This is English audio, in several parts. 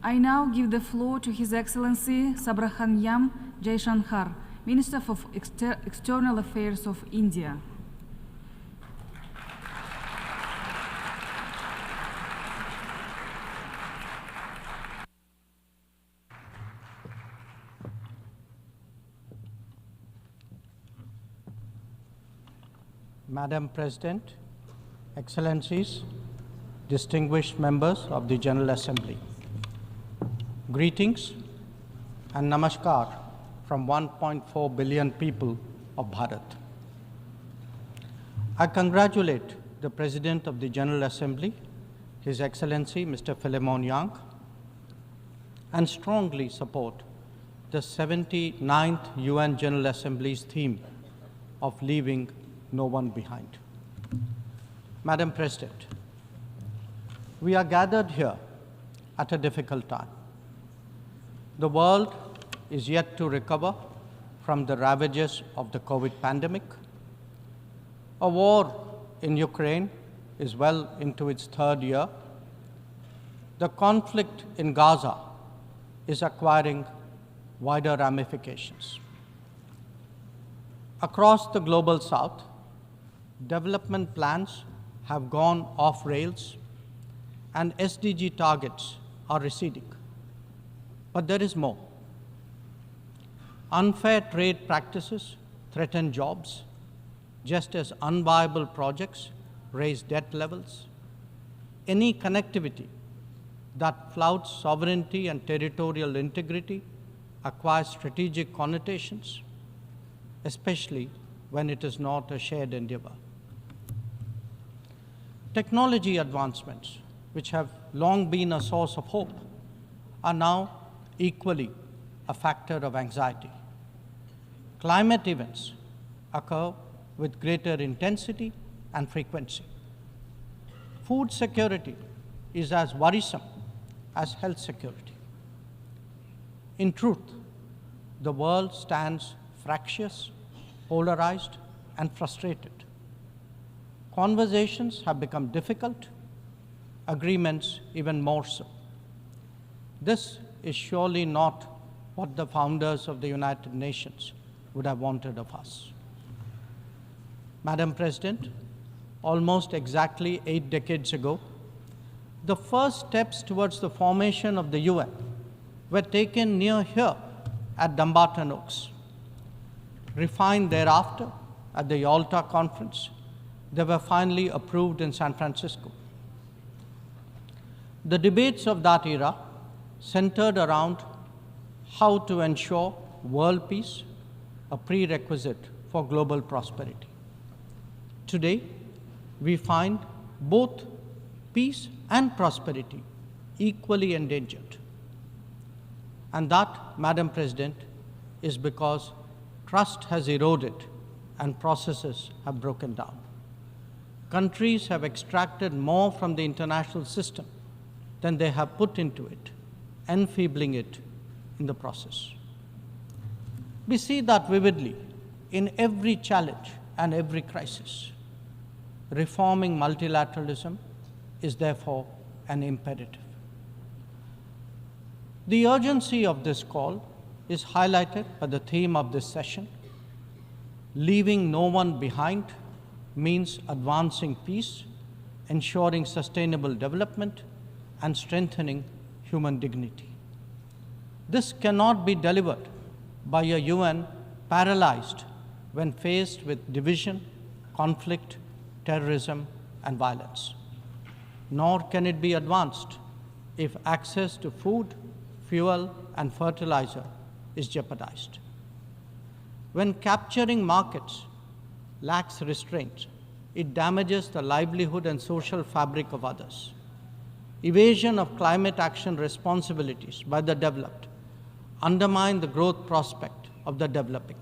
I now give the floor to His Excellency Sabrahmanyam Jaishankar, Minister of External Affairs of India. Madam President, Excellencies, distinguished members of the General Assembly, greetings and namaskar from 1.4 billion people of Bharat. I congratulate the President of the General Assembly, His Excellency Mr. Philemon Yang, and strongly support the 79th UN General Assembly's theme of leaving no one behind. Madam President, we are gathered here at a difficult time. The world is yet to recover from the ravages of the COVID pandemic. A war in Ukraine is well into its third year. The conflict in Gaza is acquiring wider ramifications. Across the global south, development plans have gone off rails and SDG targets are receding. But there is more. Unfair trade practices threaten jobs, just as unviable projects raise debt levels. Any connectivity that flouts sovereignty and territorial integrity acquires strategic connotations, especially when it is not a shared endeavor. Technology advancements, which have long been a source of hope, are now equally a factor of anxiety. Climate events occur with greater intensity and frequency. Food security is as worrisome as health security. In truth, the world stands fractious, polarized, and frustrated. Conversations have become difficult, agreements even more so. This is surely not what the founders of the United Nations would have wanted of us. Madam President, almost exactly 8 decades ago, the first steps towards the formation of the UN were taken near here at Dumbarton Oaks. Refined thereafter at the Yalta Conference, they were finally approved in San Francisco. The debates of that era centered around how to ensure world peace, a prerequisite for global prosperity. Today, we find both peace and prosperity equally endangered. And that, Madam President, is because trust has eroded and processes have broken down. Countries have extracted more from the international system than they have put into it, enfeebling it in the process. We see that vividly in every challenge and every crisis. Reforming multilateralism is therefore an imperative. The urgency of this call is highlighted by the theme of this session. Leaving no one behind means advancing peace, ensuring sustainable development, and strengthening human dignity. This cannot be delivered by a UN paralyzed when faced with division, conflict, terrorism, and violence. Nor can it be advanced if access to food, fuel, and fertilizer is jeopardized. When capturing markets lacks restraint, it damages the livelihood and social fabric of others. Evasion of climate action responsibilities by the developed undermine the growth prospect of the developing.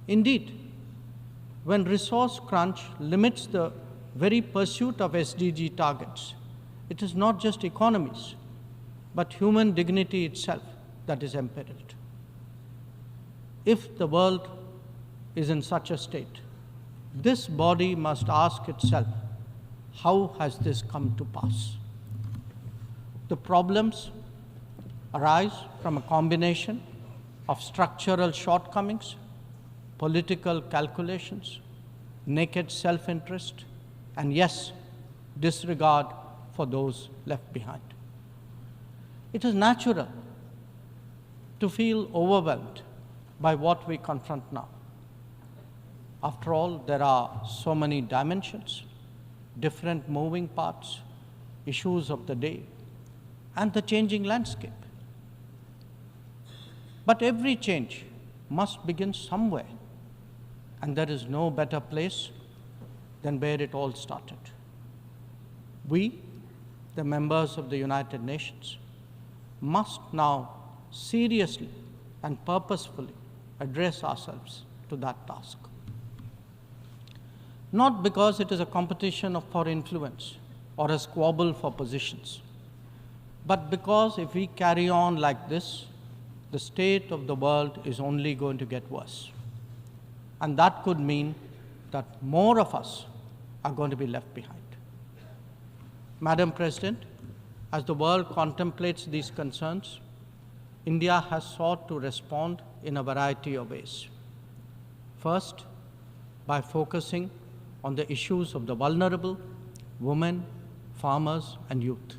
Indeed, when resource crunch limits the very pursuit of SDG targets, it is not just economies, but human dignity itself that is imperiled. If the world is in such a state, this body must ask itself, how has this come to pass? The problems arise from a combination of structural shortcomings, political calculations, naked self-interest, and yes, disregard for those left behind. It is natural to feel overwhelmed by what we confront now. After all, there are so many dimensions, different moving parts, issues of the day, and the changing landscape. But every change must begin somewhere, and there is no better place than where it all started. We, the members of the United Nations, must now seriously and purposefully address ourselves to that task. Not because it is a competition for influence or a squabble for positions, but because if we carry on like this, the state of the world is only going to get worse. And that could mean that more of us are going to be left behind. Madam President, as the world contemplates these concerns, India has sought to respond in a variety of ways. First, by focusing on the issues of the vulnerable, women, farmers, and youth,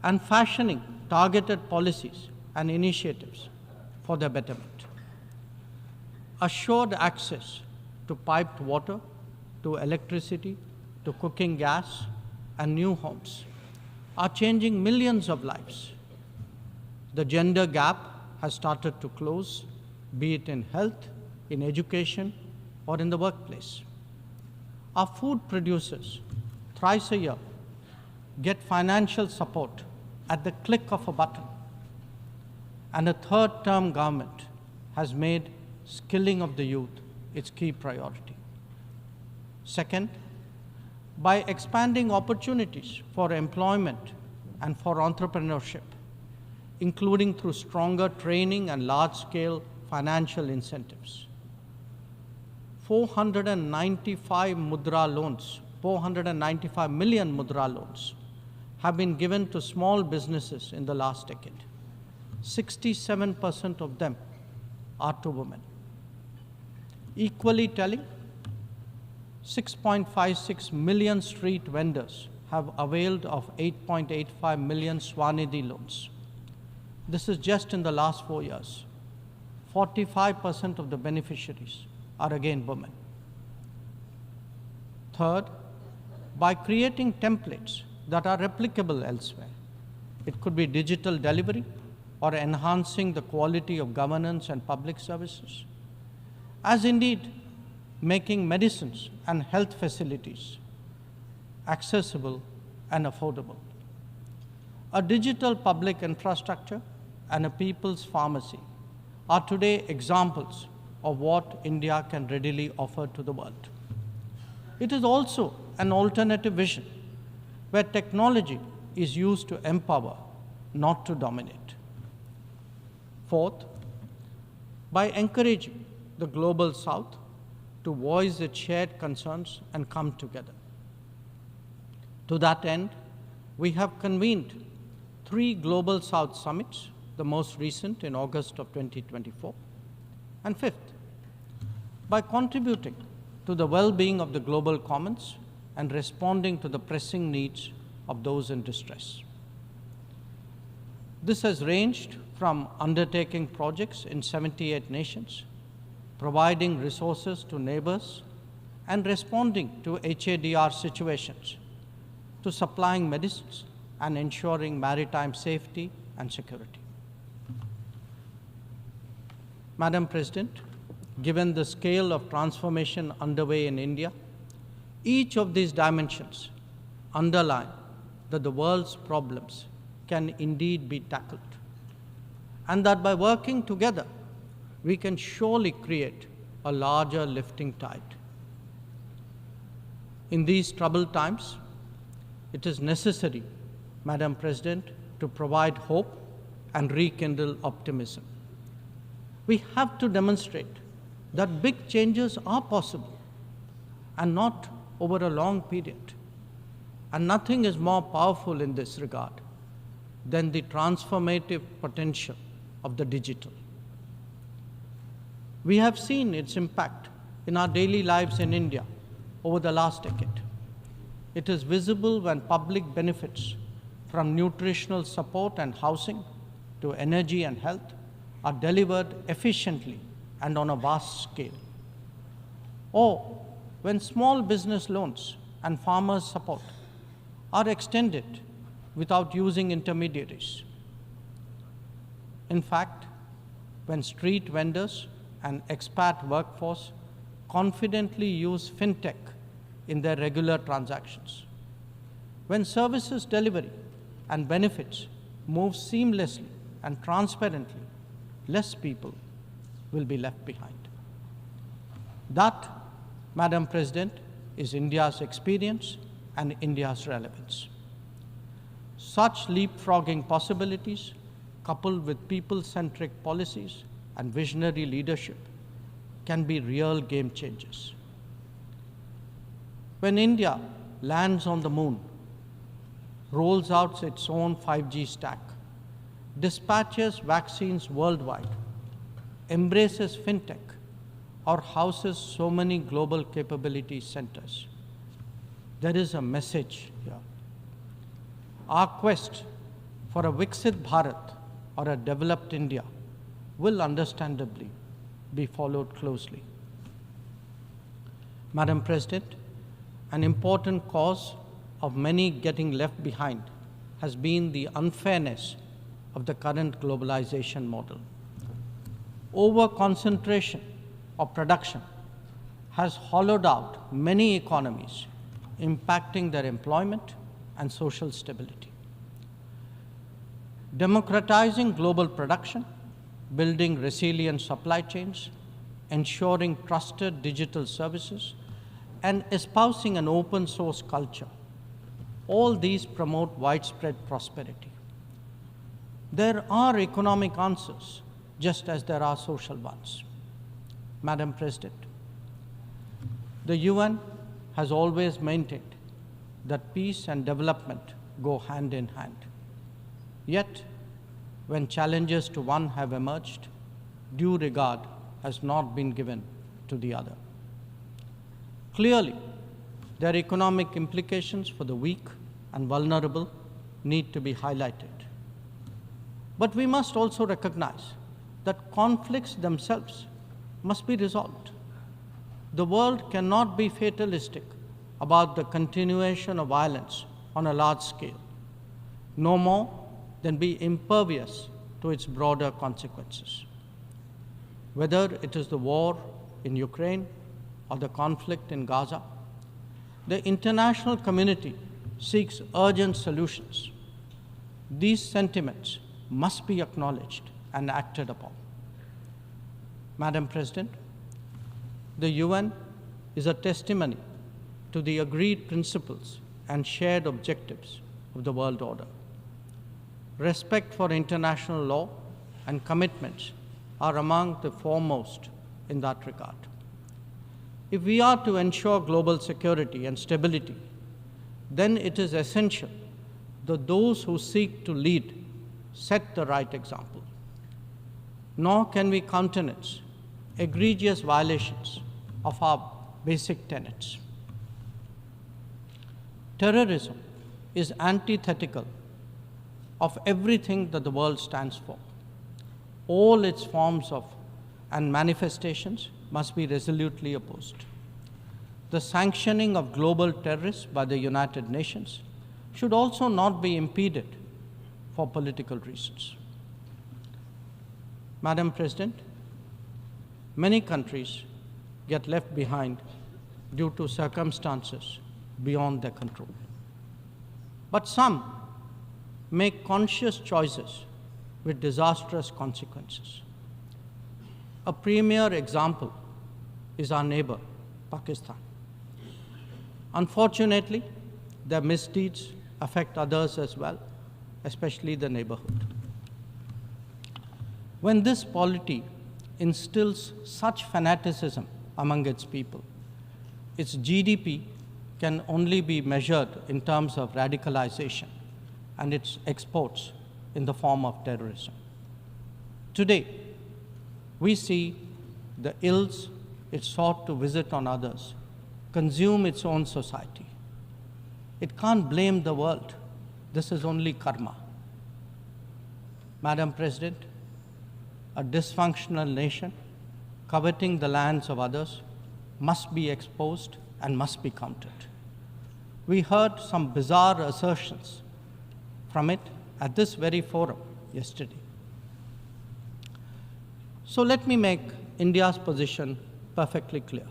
and fashioning targeted policies and initiatives for their betterment. Assured access to piped water, to electricity, to cooking gas, and new homes are changing millions of lives. The gender gap has started to close, be it in health, in education, or in the workplace. Our food producers, thrice a year, get financial support at the click of a button. And a third-term government has made skilling of the youth its key priority. Second, by expanding opportunities for employment and for entrepreneurship, including through stronger training and large-scale financial incentives. 495 million mudra loans have been given to small businesses in the last decade. 67% of them are to women. Equally telling, 6.56 million street vendors have availed of 8.85 million Swanidhi loans. This is just in the last 4 years. 45% of the beneficiaries are again women. Third, by creating templates that are replicable elsewhere. It could be digital delivery or enhancing the quality of governance and public services, as indeed making medicines and health facilities accessible and affordable. A digital public infrastructure and a people's pharmacy are today examples of what India can readily offer to the world. It is also an alternative vision where technology is used to empower, not to dominate. Fourth, by encouraging the Global South to voice its shared concerns and come together. To that end, we have convened 3 Global South summits, the most recent in August of 2024. And fifth, by contributing to the well-being of the global commons and responding to the pressing needs of those in distress. This has ranged from undertaking projects in 78 nations, providing resources to neighbors, and responding to HADR situations, to supplying medicines and ensuring maritime safety and security. Madam President, given the scale of transformation underway in India, each of these dimensions underline that the world's problems can indeed be tackled, and that by working together, we can surely create a larger lifting tide. In these troubled times, it is necessary, Madam President, to provide hope and rekindle optimism. We have to demonstrate that big changes are possible and not over a long period. And nothing is more powerful in this regard than the transformative potential of the digital. We have seen its impact in our daily lives in India over the last decade. It is visible when public benefits from nutritional support and housing to energy and health are delivered efficiently and on a vast scale. Or when small business loans and farmers' support are extended without using intermediaries. In fact, when street vendors and expat workforce confidently use fintech in their regular transactions, when services delivery and benefits move seamlessly and transparently, less people will be left behind. That, Madam President, is India's experience and India's relevance. Such leapfrogging possibilities, coupled with people-centric policies and visionary leadership, can be real game changers. When India lands on the moon, rolls out its own 5G stack, dispatches vaccines worldwide, embraces fintech, or houses so many global capability centers, there is a message here. Our quest for a Viksit Bharat or a developed India will understandably be followed closely. Madam President, an important cause of many getting left behind has been the unfairness of the current globalization model. Over-concentration of production has hollowed out many economies, impacting their employment and social stability. Democratizing global production, building resilient supply chains, ensuring trusted digital services, and espousing an open source culture, all these promote widespread prosperity. There are economic answers, just as there are social ones. Madam President, the UN has always maintained that peace and development go hand in hand. Yet, when challenges to one have emerged, due regard has not been given to the other. Clearly, their economic implications for the weak and vulnerable need to be highlighted. But we must also recognize that conflicts themselves must be resolved. The world cannot be fatalistic about the continuation of violence on a large scale, no more than be impervious to its broader consequences. Whether it is the war in Ukraine or the conflict in Gaza, the international community seeks urgent solutions. These sentiments must be acknowledged and acted upon. Madam President, the UN is a testimony to the agreed principles and shared objectives of the world order. Respect for international law and commitments are among the foremost in that regard. If we are to ensure global security and stability, then it is essential that those who seek to lead set the right example. Nor can we countenance egregious violations of our basic tenets. Terrorism is antithetical of everything that the world stands for. All its forms of and manifestations must be resolutely opposed. The sanctioning of global terrorists by the United Nations should also not be impeded for political reasons. Madam President, many countries get left behind due to circumstances beyond their control. But some make conscious choices with disastrous consequences. A premier example is our neighbor, Pakistan. Unfortunately, their misdeeds affect others as well, especially the neighborhood. When this polity instills such fanaticism among its people, its GDP can only be measured in terms of radicalization and its exports in the form of terrorism. Today, we see the ills it sought to visit on others consume its own society. It can't blame the world. This is only karma. Madam President, a dysfunctional nation coveting the lands of others must be exposed and must be countered. We heard some bizarre assertions from it at this very forum yesterday. So let me make India's position perfectly clear.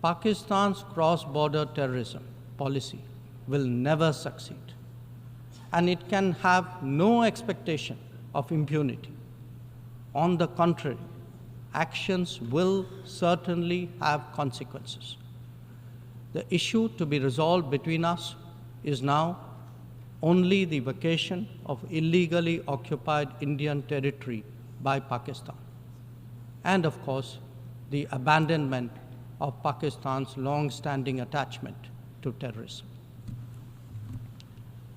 Pakistan's cross-border terrorism policy will never succeed, and it can have no expectation of impunity. On the contrary, actions will certainly have consequences. The issue to be resolved between us is now only the vacation of illegally occupied Indian territory by Pakistan, and of course, the abandonment of Pakistan's long-standing attachment to terrorism.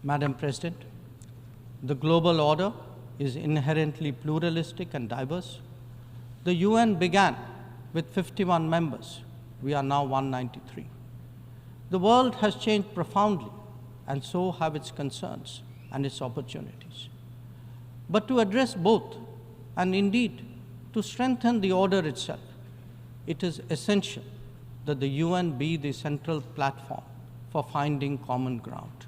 Madam President, the global order is inherently pluralistic and diverse. The UN began with 51 members. We are now 193. The world has changed profoundly, and so have its concerns and its opportunities. But to address both, and indeed to strengthen the order itself, it is essential that the UN be the central platform for finding common ground.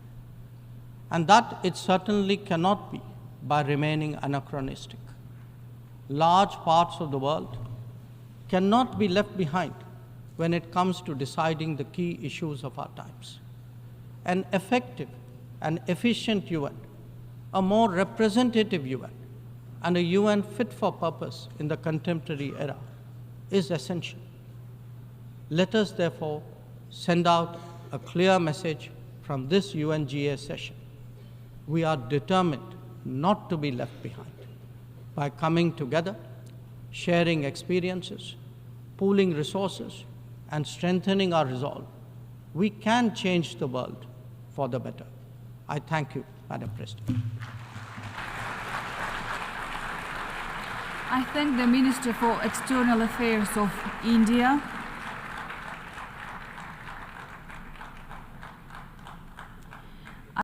And that it certainly cannot be by remaining anachronistic. Large parts of the world cannot be left behind when it comes to deciding the key issues of our times. An effective and efficient UN, a more representative UN, and a UN fit for purpose in the contemporary era is essential. Let us therefore send out a clear message from this UNGA session. We are determined not to be left behind. By coming together, sharing experiences, pooling resources, and strengthening our resolve, we can change the world for the better. I thank you, Madam President. I thank the Minister for External Affairs of India,